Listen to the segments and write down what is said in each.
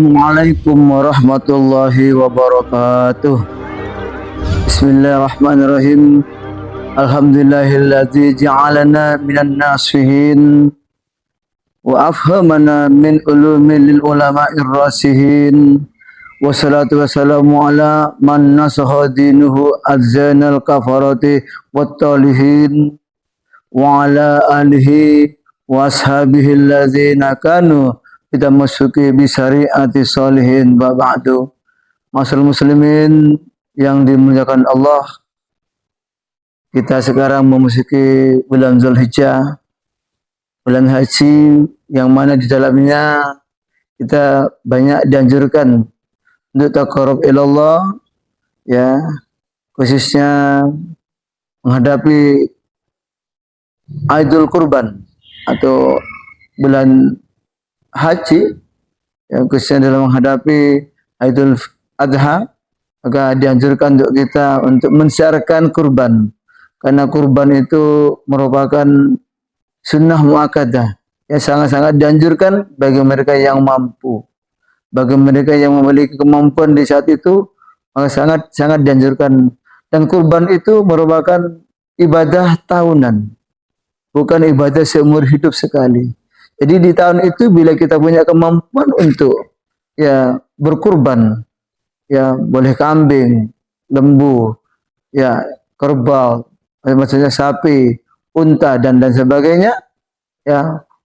Assalamualaikum warahmatullahi wabarakatuh. Bismillahirrahmanirrahim. Alhamdulillahilladzi ja'alana minan nasihin wa afhamana min ulumi lil ulama'ir rasihin. Wassalatu wassalamu ala man nasaha dinuhu azzanal kafarati wat talihin wa ala alihi wa ashabihi alladzina kanu bitamassuki bi syariati sholihin wa ba'du. Masyaallah muslimin yang dimuliakan Allah, kita sekarang memasuki bulan Zulhijjah, bulan haji yang mana di dalamnya kita banyak dianjurkan untuk taqarrub ilallah, ya, khususnya menghadapi Aidul Kurban atau bulan haji, yang khususnya dalam menghadapi Idul Adha, maka dianjurkan untuk kita untuk mensiarkan kurban, karena kurban itu merupakan sunnah muakkadah yang sangat-sangat dianjurkan bagi mereka yang mampu, bagi mereka yang memiliki kemampuan di saat itu, maka sangat-sangat dianjurkan. Dan kurban itu merupakan ibadah tahunan, bukan ibadah seumur hidup sekali. Jadi di tahun itu bila kita punya kemampuan untuk berkurban, boleh kambing, lembu, kerbau, maksudnya sapi, unta dan sebagainya,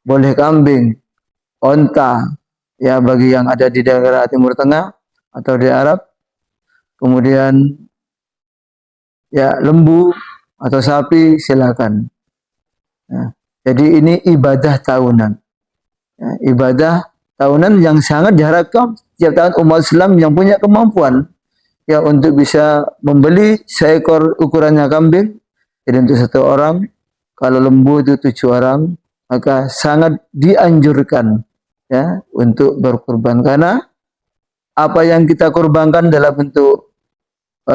boleh kambing, onta, bagi yang ada di daerah Timur Tengah atau di Arab, kemudian lembu atau sapi silakan. Jadi ini ibadah tahunan. Ibadah tahunan yang sangat diharapkan setiap tahun umat Islam yang punya kemampuan untuk bisa membeli seekor ukurannya kambing, jadi untuk satu orang. Kalau lembu itu 7 orang, maka sangat dianjurkan untuk berkurban, karena apa yang kita kurbankan dalam bentuk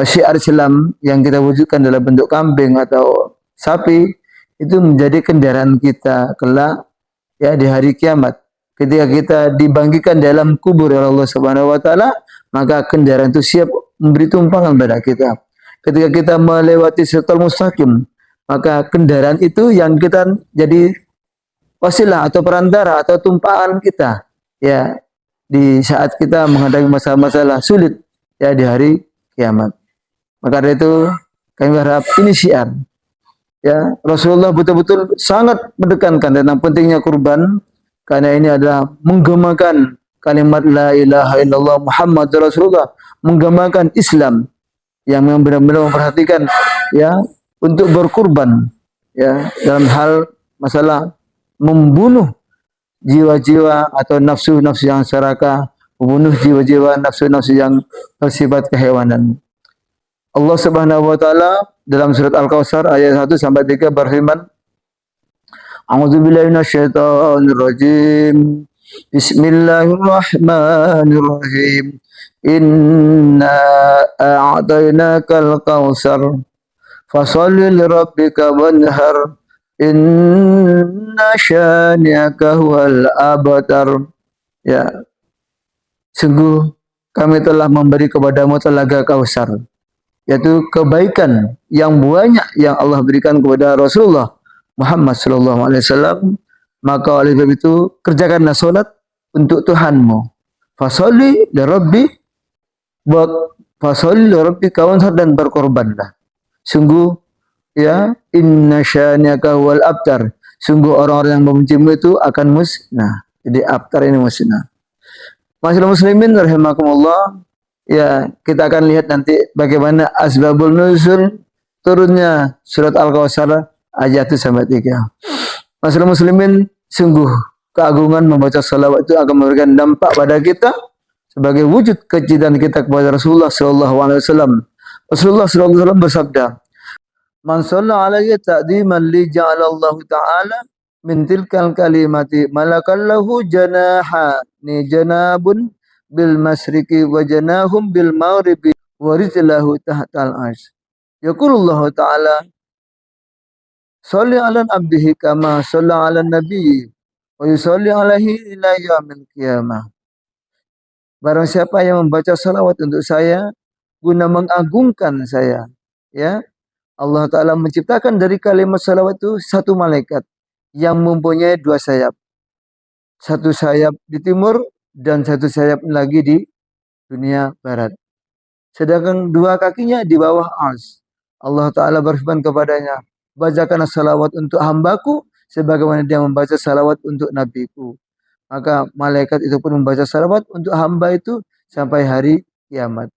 syiar Islam yang kita wujudkan dalam bentuk kambing atau sapi itu menjadi kendaraan kita kelak di hari kiamat. Ketika kita dibangkitkan dalam kubur oleh Allah Subhanahu wa taala, maka kendaraan itu siap memberi tumpangan pada kita. Ketika kita melewati siratal mustaqim, maka kendaraan itu yang kita jadi wasilah atau perantara atau tumpangan kita di saat kita menghadapi masalah-masalah sulit di hari kiamat. Maka dari itu kami berharap ini syiar. Rasulullah betul-betul sangat menekankan tentang pentingnya kurban, karena ini adalah menggemakan kalimat la ilaha illallah Muhammadur Rasulullah, menggemakan Islam yang benar-benar memperhatikan untuk berkurban dalam hal masalah membunuh jiwa-jiwa atau nafsu-nafsu yang serakah, membunuh jiwa-jiwa nafsu-nafsu yang bersifat kehewanan. Allah Subhanahu wa taala dalam surat Al-Kautsar ayat 1 sampai 3 berfirman, A'udzubillahi minasyaitonir rajim. Bismillahirrahmanirrahim. Inna a'tainakal kautsar fasholli lirabbika wanhar. Inna syani'aka huwal abtar. Sungguh kami telah memberi kepadamu telaga Kautsar, yaitu kebaikan yang banyak yang Allah berikan kepada Rasulullah Muhammad sallallahu alaihi wasallam. Maka oleh sebab itu kerjakanlah salat untuk Tuhanmu. Fasholli lirabbika wanhar, dan berkorbanlah. Sungguh inna syani'aka huwal abtar. Sungguh orang-orang yang membencimu itu akan musnah. Jadi abtar ini musnah. Masyaallah muslimin rahimakumullah. Kita akan lihat nanti bagaimana asbabul nuzul turunnya surat Al-Kautsar ayat 1 sampai 3. Masyaallah muslimin, sungguh keagungan membaca salawat itu akan memberikan dampak pada kita sebagai wujud kecintaan kita kepada Rasulullah sallallahu alaihi wasallam. Rasulullah sallallahu alaihi wasallam bersabda, "Man shalla alaihi ta'diman li ja'alallahu ta'ala min tilkal kalimati malakallahu janabun bil masriqi wa janahum bil maghribi wa rizlahu tahtal arsy." Yaqulullahu ta'ala, "Shalli 'ala abdihi kama shalla 'ala nabiyyi wa yusalli 'alaihi ila yaumil qiyamah." Barang siapa yang membaca salawat untuk saya guna mengagungkan saya, ya, Allah Ta'ala menciptakan dari kalimat salawat itu satu malaikat yang mempunyai dua sayap. Satu sayap di timur dan satu sayap lagi di dunia barat. Sedangkan dua kakinya di bawah ars. Allah Ta'ala berfirman kepadanya, bacakan salawat untuk hambaku sebagaimana dia membaca salawat untuk nabiku. Maka malaikat itu pun membaca salawat untuk hamba itu sampai hari kiamat.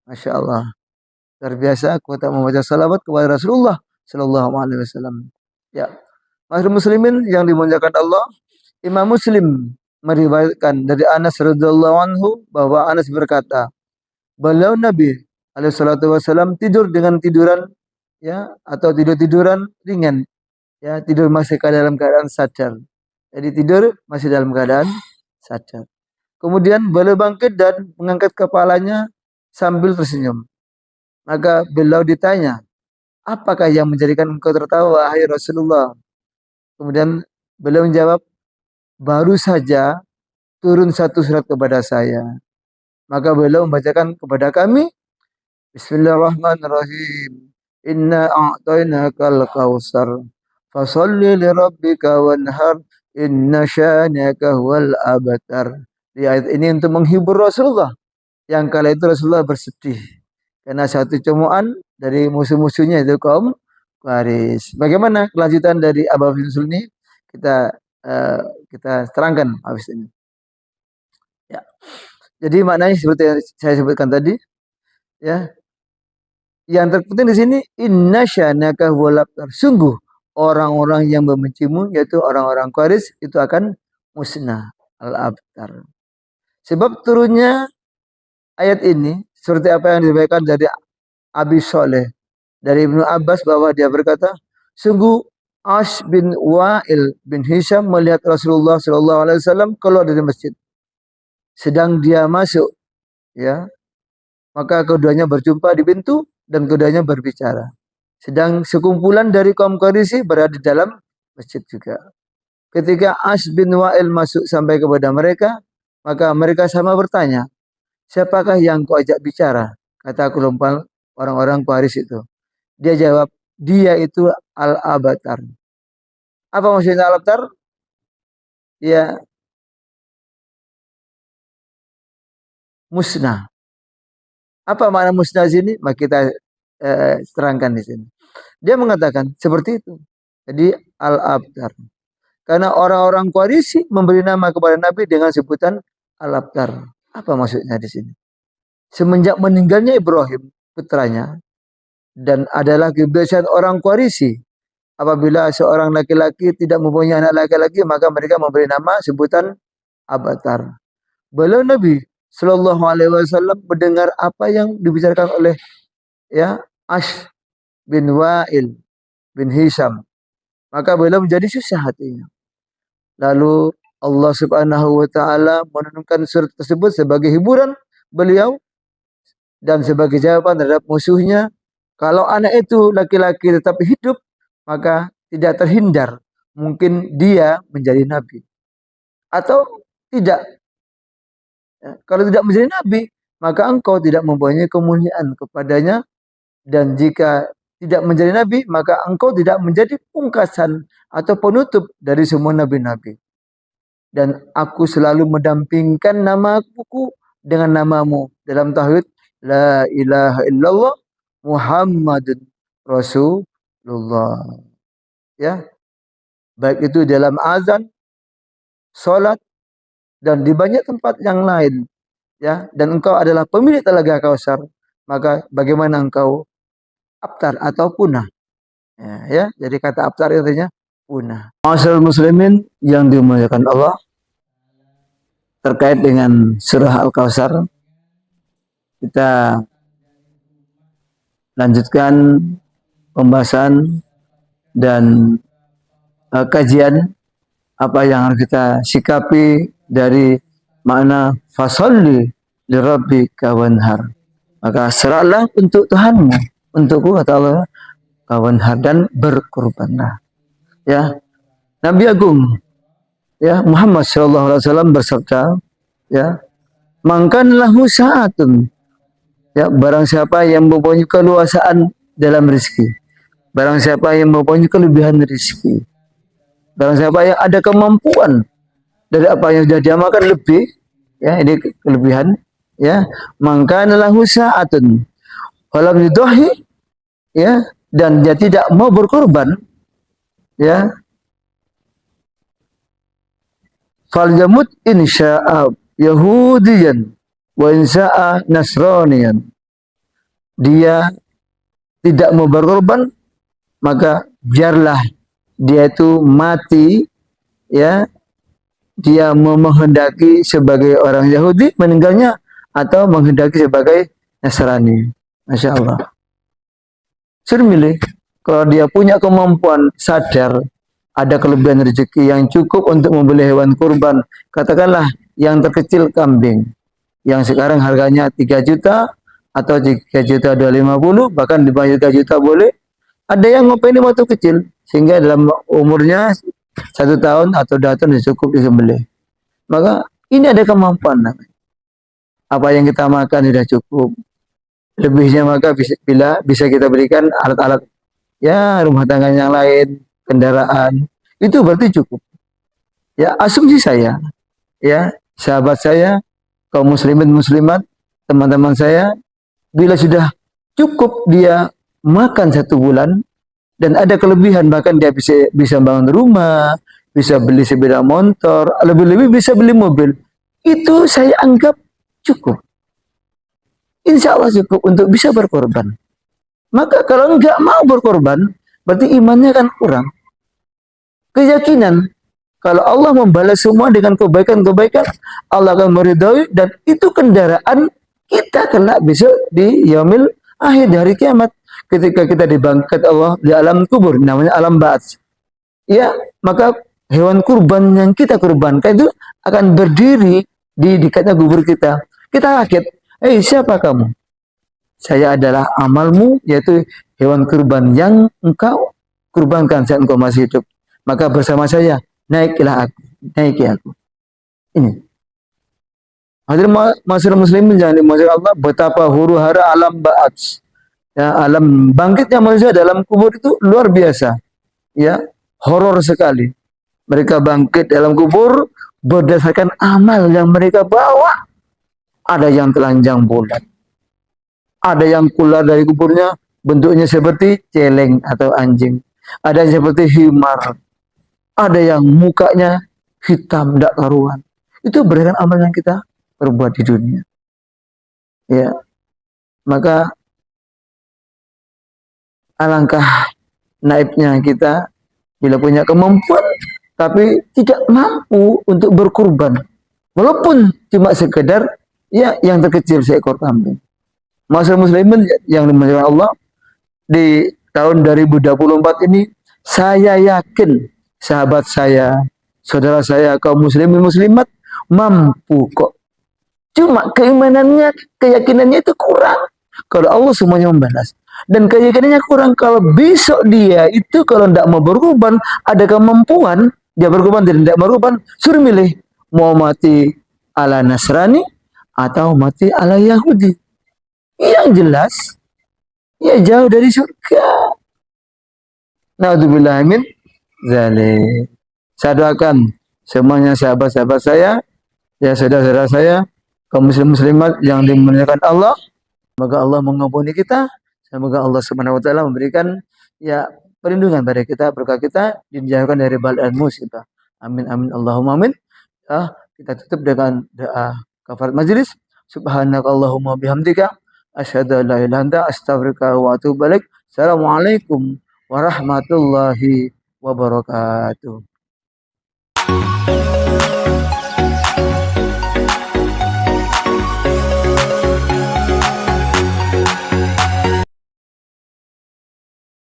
Masya Allah. Luar biasa kuota membaca salawat kepada Rasulullah Sallallahu Alaihi Wasallam. Ya, Masyarakat muslimin yang dimuliakan Allah, Imam Muslim meriwayatkan dari Anas radhiyallahu anhu bahwa Anas berkata, beliau Nabi alaihi salatu wasallam tidur dengan tiduran, ya, atau tiduran ringan, ya, tidur masih dalam keadaan sadar. Jadi tidur masih dalam keadaan sadar. Kemudian beliau bangkit dan mengangkat kepalanya sambil tersenyum. Maka beliau ditanya, apakah yang menjadikan engkau tertawa, hai Rasulullah? Kemudian beliau menjawab, baru saja turun satu surat kepada saya. Maka beliau membacakan kepada kami, Bismillahirrahmanirrahim. Inna a'tainakal kautsar. Fasholli li rabbika wanhar. Inna syani'aka huwal abtar. Di ayat ini untuk menghibur Rasulullah. Yang kala itu Rasulullah bersedih karena satu cemoan dari musuh-musuhnya itu kaum Quraisy. Bagaimana kelanjutan dari Abah bin Sulni? Kita kita terangkan habis ini. Ya. Jadi maknanya seperti yang saya sebutkan tadi, ya. Yang terpenting di sini inna syanaka huwal abtar. Sungguh orang-orang yang membencimu yaitu orang-orang Quraisy itu akan musnah, al-abtar. Sebab turunnya ayat ini seperti apa yang disampaikan dari Abi Soleh dari Ibnu Abbas bahwa dia berkata, sungguh Ash bin Wa'il bin Hisham melihat Rasulullah Shallallahu Alaihi Wasallam keluar dari masjid. Sedang dia masuk, ya, maka keduanya berjumpa di pintu dan keduanya berbicara. Sedang sekumpulan dari kaum Quraisy berada di dalam masjid juga. Ketika Ash bin Wa'il masuk sampai kepada mereka, maka mereka sama bertanya, siapakah yang kau ajak bicara? Kata kelompok orang-orang Quraisy itu. Dia jawab, dia itu al-abtar. Apa maksudnya al-abtar? Ya, musnah. Apa makna musnah di sini? Maka kita terangkan di sini. Dia mengatakan seperti itu. Jadi al-abtar. Karena orang-orang Quraisy memberi nama kepada Nabi dengan sebutan al-abtar. Apa maksudnya di sini? Semenjak meninggalnya Ibrahim, putranya, dan adalah kebiasaan orang Quraisy, apabila seorang laki-laki tidak mempunyai anak laki-laki, maka mereka memberi nama sebutan abtar. Beliau Nabi Shallallahu Alaihi Wasallam mendengar apa yang dibicarakan oleh, ya, Ash bin Wa'il bin Hisham, maka beliau menjadi susah hatinya. Lalu Allah Subhanahu Wa Taala menurunkan surat tersebut sebagai hiburan beliau dan sebagai jawaban terhadap musuhnya. Kalau anak itu laki-laki tetapi hidup, maka tidak terhindar mungkin dia menjadi nabi atau tidak. Ya, kalau tidak menjadi nabi, maka engkau tidak mempunyai kemuliaan kepadanya, dan jika tidak menjadi nabi, maka engkau tidak menjadi pungkasan atau penutup dari semua nabi-nabi. Dan aku selalu mendampingkan namaku dengan namamu dalam tauhid la ilaha illallah Muhammadun Rasulullah. Ya, baik itu dalam azan, salat, dan di banyak tempat yang lain, ya, dan engkau adalah pemilik telaga Kausar, maka bagaimana engkau abtar atau punah, ya, jadi kata abtar artinya punah. Masyaallah muslimin yang dimuliakan Allah, terkait dengan surah Al-Kausar kita lanjutkan pembahasan dan kajian apa yang harus kita sikapi dari makna fasolli li rabbika wanhar. Maka serahlah untuk Tuhanmu, untukku, kata Allah, kawanhar, dan berkorbanlah. Ya, Nabi Agung, ya, Muhammad SAW bersabda, ya, Mangkan lahu sa'atun. Ya, barang siapa yang mempunyai keluasaan dalam rezeki. Barang siapa yang mempunyai kelebihan rezeki. Barang siapa yang ada kemampuan dari apa yang sudah diamalkan lebih, ya ini kelebihan, ya, mangkan lahu sa'atun. Walam yudahi, ya, dan dia tidak mau berkorban, ya, fal yamut insya'a yahudiyan wa insya'a nasraniyan. Dia tidak mau berkorban, maka biarlah dia itu mati, ya, dia mau menghendaki sebagai orang Yahudi meninggalnya atau menghendaki sebagai Nasrani. Masya Allah. Suruh milih. Kalau dia punya kemampuan, sadar ada kelebihan rezeki yang cukup untuk membeli hewan kurban, katakanlah yang terkecil kambing, yang sekarang harganya 3 juta atau 3 juta 250, bahkan di bawah 3 juta boleh. Ada yang ngopeni waktu kecil, sehingga dalam umurnya 1 tahun atau 2 tahun cukup disembelih. Maka ini ada kemampuan. Apa yang kita makan sudah cukup. Lebihnya maka bisa kita berikan alat-alat, ya, rumah tangga yang lain, kendaraan. Itu berarti cukup. Ya, asumsi saya, ya, sahabat saya, kaum muslimin muslimat, teman-teman saya, bila sudah cukup dia makan 1 bulan dan ada kelebihan, bahkan dia bisa bangun rumah, bisa beli sepeda motor, lebih-lebih bisa beli mobil. Itu saya anggap cukup. Insya Allah cukup untuk bisa berkorban. Maka kalau enggak mau berkorban, berarti imannya kan kurang. Keyakinan, kalau Allah membalas semua dengan kebaikan-kebaikan, Allah akan meridhai, dan itu kendaraan kita kelak besok di yaumil akhir, di hari kiamat. Ketika kita dibangkit Allah di alam kubur, namanya alam ba'ats. Ya, maka hewan kurban yang kita kurbankan itu akan berdiri di dekatnya kubur kita. Kita kaget, siapa kamu? Saya adalah amalmu, yaitu hewan kurban yang engkau kurbankan saat engkau masih hidup. Maka bersama saya, naiki aku. Ini. Hadirin masyarakat muslimin jangan dimuliakan Allah, betapa huru-hara alam ba'ats. Ya, alam bangkitnya manusia dalam kubur itu luar biasa. Ya, horor sekali. Mereka bangkit dalam kubur berdasarkan amal yang mereka bawa. Ada yang telanjang bulat. Ada yang keluar dari kuburnya bentuknya seperti celeng atau anjing. Ada yang seperti himar. Ada yang mukanya hitam, tidak karuan. Itu berdasarkan amal yang kita perbuat di dunia. Ya, maka alangkah naibnya kita bila punya kemampuan tapi tidak mampu untuk berkurban, walaupun cuma sekedar, ya, yang terkecil seekor kambing. Masyarakat muslimin yang dimuliakan Allah, di tahun 2024 ini saya yakin sahabat saya, saudara saya, kaum muslimin muslimat mampu kok. Cuma keimanannya, keyakinannya itu kurang. Kalau Allah semuanya membalas. Dan keyakinannya kurang kalau besok dia itu kalau tidak mau berkorban, ada kemampuan, dia berkorban dan tidak berkorban, suruh milih. Mau mati ala Nasrani atau mati ala Yahudi. Yang jelas, ya jauh dari surga. Naudzubillah min zalik. Saya doakan semuanya sahabat-sahabat saya, ya saudara-saudara saya, kaum muslim muslimat yang dimuliakan Allah. Semoga Allah mengampuni kita. Semoga Allah Subhanahu wa taala memberikan, ya, perlindungan pada kita, berkah kita dijauhkan dari bala dan musibah. Amin amin Allahumma amin. Kita tutup dengan doa kafarat majelis. Subhanakallahumma bihamdika asyhadu an la ilaha illa anta astaghfiruka wa atubu ilaik. Assalamualaikum warahmatullahi wabarakatuh.